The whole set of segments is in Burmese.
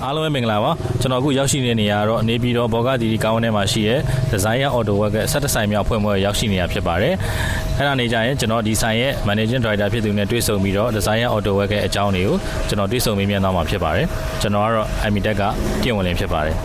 အားလုံးပဲမင်္ဂလာပါကျွန်တော်အခုရောက်ရှိနေတဲ့နေရာကတော့နေပြည်တော်ဘော်ကတီကောင်းထဲမှာရှိတဲ့ Desire Autoworks ရဲ့ဆက်တဆိုင်မြောက်ဖွဲ့ပွဲရောက်ရှိနေတာဖြစ်ပါတယ်အဲ့ဒါနေကြရင်ကျွန်တော်ဒီဆိုင်ရဲ့ Managing Director ဖြစ်သူနဲ့တွေ့ဆုံပြီးတော့ Desire Autoworks ရဲ့အကြောင်းတွေကိုကျွန်တော်တွေ့ဆုံမေးမြန်းသွားမှာဖြစ်ပါတယ်ကျွန်တော်ကတော့ IMTech ကပြင်ဝင်လင်းဖြစ်ပါတယ်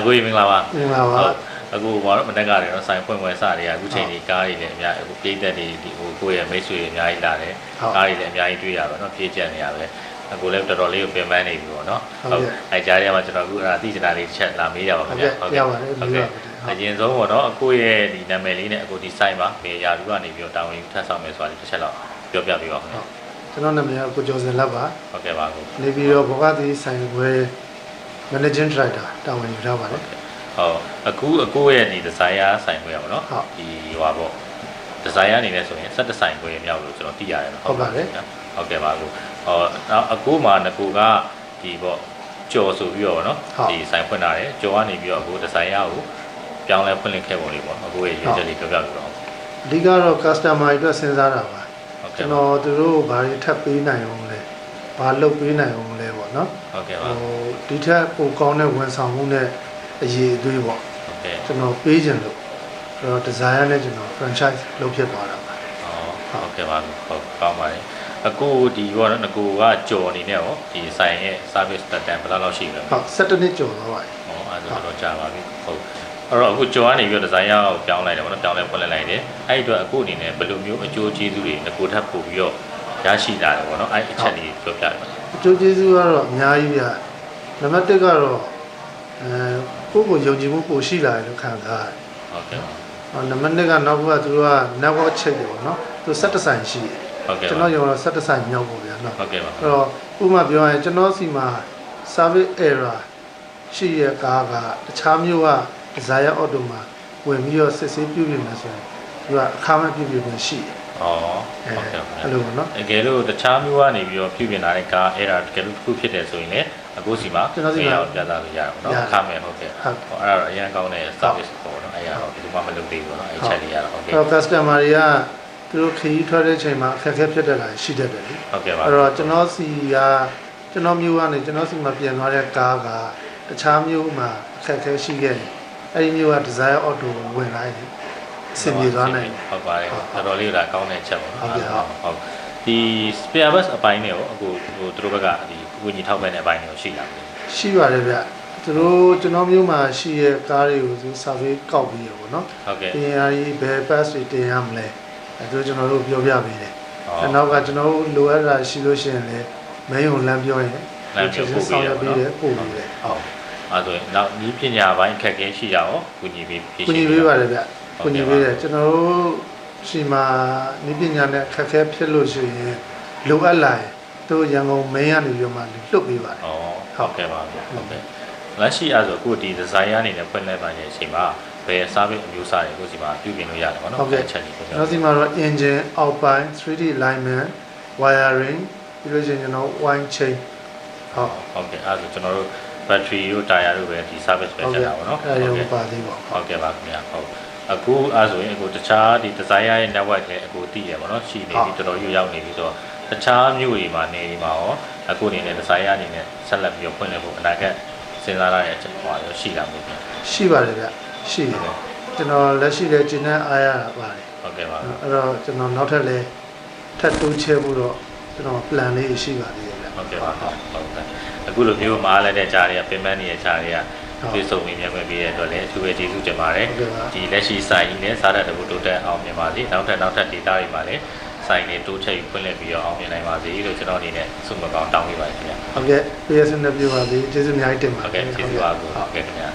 အခုမင်္ဂလာပါအခုဘာလို့မတက်ကြတယ်နော်ဆိုင်ဖွင့်ပွဲစတွေကအခုချိန်ကြီးကားတွေလည်းအများအခုပြေးသက်တွေဒီကိုယ့်ရဲ့မိတ်ဆွေတွေအများကြီးလာတယ်ကားတွေလည်းအများကြီးတွေ့ရပါတော့ပြေးကြနေရပဲအခုလည်းတော်တော်လေးကိုပြင်ပန်းနေပြီပေါ့နော်ဟုတ်အဲကြားထဲမှာကျွန်တော်အခုအဲ့ဒါသိချင်တာလေးတစ်ချက်လာမေးရပါခင်ဗျဟုတ်ကဲ့အရင်ဆုံးပေါ့နော်အခုရဲ့ဒီနာမည်လေးနဲ့အခုဒီဆိုင်မှာဘယ်ရာလူကနေပြီးတော့တာဝန်ယူထပ်ဆောင်မယ်ဆိုတာတစ်ချက်လောက်ပြောပြပေးပါဦးခင်ဗျကျွန်တော်နာမည်ကကိုကျော်စင်လက်ပါဟုတ်ကဲ့ပါကိုနေပြီးတော့ဘောကတီဆိုင်ခွဲ Managing Director တာဝန်ယူထားပါတယ်ဟုတ်အခုရဲ့ဒီ Desire ဆိုင်ခွဲရပါတော့ဒီဟွာပေါ့ Desire အနေနဲ့ဆိုရင်17ဆိုင်ခွဲမြောက်လို့ကျွန်တော်သိရတယ်နော်ဟုတ်ပါတယ်ဟုတ်ကဲ့ပါကိုအခုမှငကူကဒီပေါ့ကြော်ဆိုပြီးတော့နော်ဒီဆိုင်ဖွင့်လာတယ်ကြော်ကနေပြီးတော့အခု Desire ကိုပြောင်းလဲဖွင့်လှစ်ခဲ့ပုံလေးပေါ့အခုရဲ့ရည်ချက်လေးပြောပြပြတော့အဓိကတော့ customer တွေအတွက်စဉ်းစားတာပါကျွန်တော်သူတို့ဘာတွေထပ်ပေးနိုင်အောင်လဲဘာလုပ်ပေးနိုင်အောင်လဲပေါ့နော်ဟုတ်ကဲ့ပါဒီထက်ပိုကောင်းတဲ့ဝန်ဆောင်မှုနဲ့အရေးအသွေးပေါ့ဟုတ်ကဲ့ကျွန်တော်ပေးခြင်းလို့အဲ့တော့ Desire နဲ့ကျွန်တော် franchise လုပ်ဖြစ်သွားတာပါဟုတ်ကဲ့ပါဟုတ်ကောင်းပါတယ်အခုဒီဘောနော်ငကူကကြော်အနေနဲ့ရောဒီဆိုင်ရဲ့ service pattern ဘယ်လောက်ရှိလဲဟုတ်17နှစ်ကျော်သွားပါပြီအဲ့ဒါတော့ကြာပါပြီဟုတ်အဲ့တော့အခုကြော်ကနေပြီးတော့ Desire ကိုပြောင်းလိုက်တယ်ပေါ့နော်ပြောင်းလဲဖွင့်လိုက်တယ်အဲ့ဒီအတွက်အခုအနေနဲ့ဘယ်လိုမျိုးအကျိုးကျေးဇူးတွေငကူထပ်ပို့ပြီးတော့ရရှိလာတယ်ပေါ့နော်အဲ့အချက်လေးပြောပြပါအကျိုးကျေးဇူးကတော့အများကြီးပြနံပါတ်1ကတော့ကိုယ့်ကိုယုံကြည်မှုပိုရှိလာတယ်လို့ခံစားရတယ်ဟုတ်ကဲ့နံပါတ်2ကနောက်ကသူက network ချိတ်တယ်ပေါ့နော်သူ17ဆိုင်ရှိတယ်ဟုတ်ကဲ့ကျွန်တော်ရော17ဆိုင်မြောက်ပေါ့ဗျာနော်ဟုတ်ကဲ့ပါအဲ့တော့ဥပမာပြောရင်ကျွန်တော်စီမှာ service error ရှိရကားကတခြားမျိုးက Desire Auto မှာဝင်ပြီးတော့စစ်ဆေးပြုပြင်နေဆိုရင်သူကအခါမှပြုပြင်နေရှိတယ်ဟုတ်ကဲ့အဲ့လိုပေါ့နော်တကယ်လို့တခြားမျိုးကနေပြီးတော့ပြုပြင်လာတဲ့ကား error တကယ်လို့တစ်ခုဖြစ်တယ်ဆိုရင်လည်းအခုစီမှာကျွန်တော်စီမှာပြသလို့ရတာပေါ့နော်အခါမဲ့ဟုတ်ကဲ့အဲ့ဒါတော့အရင်ကောင်းတဲ့ service ပေါ့နော်အဲ့ရတော့ဒီမှာမလုပ်သေးဘူးနော်အဲ့ချက်လေးရတော့ဟုတ်ကဲ့အဲ့တော့ customer တွေကသူတို့ခရီးထွက်တဲ့ချိန်မှာအခက်အခဲဖြစ်တတ်တာရှိတတ်တယ်လေဟုတ်ကဲ့ပါအဲ့တော့ကျွန်တော်စီကကျွန်တော်မျိုးကနေကျွန်တော်စီမှာပြင်သွားတဲ့ကားကတခြားမျိုးမှာအခက်အခဲရှိခဲ့တယ်အဲ့ဒီမျိုးက Desire Auto ဝင်လာတယ်အဆင်ပြေသွားနိုင်တယ်ဟုတ်ပါတယ်တော်တော်လေးကကောင်းတဲ့ချက်ပေါ့နော်ဟုတ်ကဲ့ဟုတ်ဒီ spare parts အပိုင်းနဲ့ရောအခုသူတို့ဘက်ကဒီဝင်းကြီးထောက်ပံ့တဲ့အပိုင်းတွေရှိလားရှိပါတယ်ဗျသူတို့ကျွန်တော်မျိုးမှာရှိရဲ့ကားတွေကိုသူ survey ကောက်ပြီးရပေါ့နော်ဟုတ်ကဲ့တင်ရည်ဘယ် pass တွေတင်ရမလဲအဲဒါကျွန်တော်တို့ပြောပြပေးတယ်နောက်ကကျွန်တော်တို့လိုအပ်တာရှိလို့ရှိရင်လည်းမင်းုံလမ်းပြောရင်လမ်းပြောပို့ပေးတယ်ပို့ပေးတယ်ဟုတ်အဲဆိုရင်နောက်ဤပညာပိုင်းအခက်အခဲရှိရအောင်ကုညီပေးဖြေရှင်းကုညီပေးပါတယ်ဗျကုညီပေးတယ်ကျွန်တော်တို့ရှိမှာဤပညာနဲ့အခက်အခဲဖြစ်လို့ရှိရင်လိုအပ်လာရင်တို့ရန်ကုန်မင်းရနေပြီးမှလွတ်ပေးပါတယ်ဟုတ်ကဲ့ပါဟုတ်ကဲ့လက်ရှိအဲ့ဆိုအခုဒီ Desire အနေနဲ့ဖွင့်လိုက်ပါတဲ့အချိန်မှာဘယ် service အမျိုးအစားတွေကိုဒီမှာပြုပြင်လို့ရတယ်ပေါ့နော်ဟုတ်ကဲ့ချက်ကြီးပေါ့ကျွန်တော်ဒီမှာတော့ engine အောက်ပိုင်း 3D alignment wiring ပြီးလို့ရှိရင်ကျွန်တော် wire chain ဟုတ်ကဲ့အဲ့ဆိုကျွန်တော်တို့ battery တို့ tire တို့ပဲဒီ service ပဲချက်တာပေါ့နော်ဟုတ်ကဲ့ပါသေးပါဟုတ်ကဲ့ပါခင်ဗျာဟုတ်အခုအဲ့ဆိုရင်အခုတခြားဒီ Desire ရဲ့ network လည်းအခုတည်ရပါတော့ရှိနေပြီတော်တော်ရောက်နေပြီဆိုတော့တခြားမြို့တွေမှာနေဒီမှာရောအခုအနေနဲ့ Desire အနေနဲ့ဆက်လက်ပြီးဖွင့်လှစ်ဖို့အနာဂတ်စဉ်းစားရတဲ့အချက်ဟောရောရှိလားမသိဘူးရှိပါတယ်ဗျရှိတယ်ကျွန်တော်လက်ရှိလည်းကျင်းတဲ့အားရတာပါတယ်ဟုတ်ကဲ့ပါအဲ့တော့ကျွန်တော်နောက်ထပ်လည်းထပ်တိုးချဲဖို့တော့ကျွန်တော် plan လေးရှိပါသေးတယ်ဗျဟုတ်ကဲ့ပါဟုတ်ကဲ့အခုလိုမျိုးမှားလိုက်တဲ့ကြားတွေကပြင်ပန်းနေတဲ့ကြားတွေကပြေဆုံးပြီးမြန်ခွင့်ပေးတဲ့အတွက်လည်းအထူးပဲကျေးဇူးတင်ပါတယ်ဒီလက်ရှိဆိုင်ကြီးနဲ့စားတဲ့တကူတိုးတက်အောင်မြင်ပါစေနောက်ထပ်ဒေတာတွေမှာလည်းစ ဆိုင်တွေတိုးချက်ပြီးဖွင့်လှစ်ပြီးတော့အောင်မြင်နိုင်ပါစေလို့ကျွန်တော်အနေနဲ့ဆုမကောင်းတောင်းပေးပါတယ်ခင်ဗျာ ဟုတ်ကဲ့ပြည့်စုံတဲ့ပြောပါပြီကျေးဇူးအများကြီးတင်ပါတယ် ဟုတ်ကဲ့ကျေးဇူးပါဘူးဟုတ်ကဲ့ခင်ဗျာ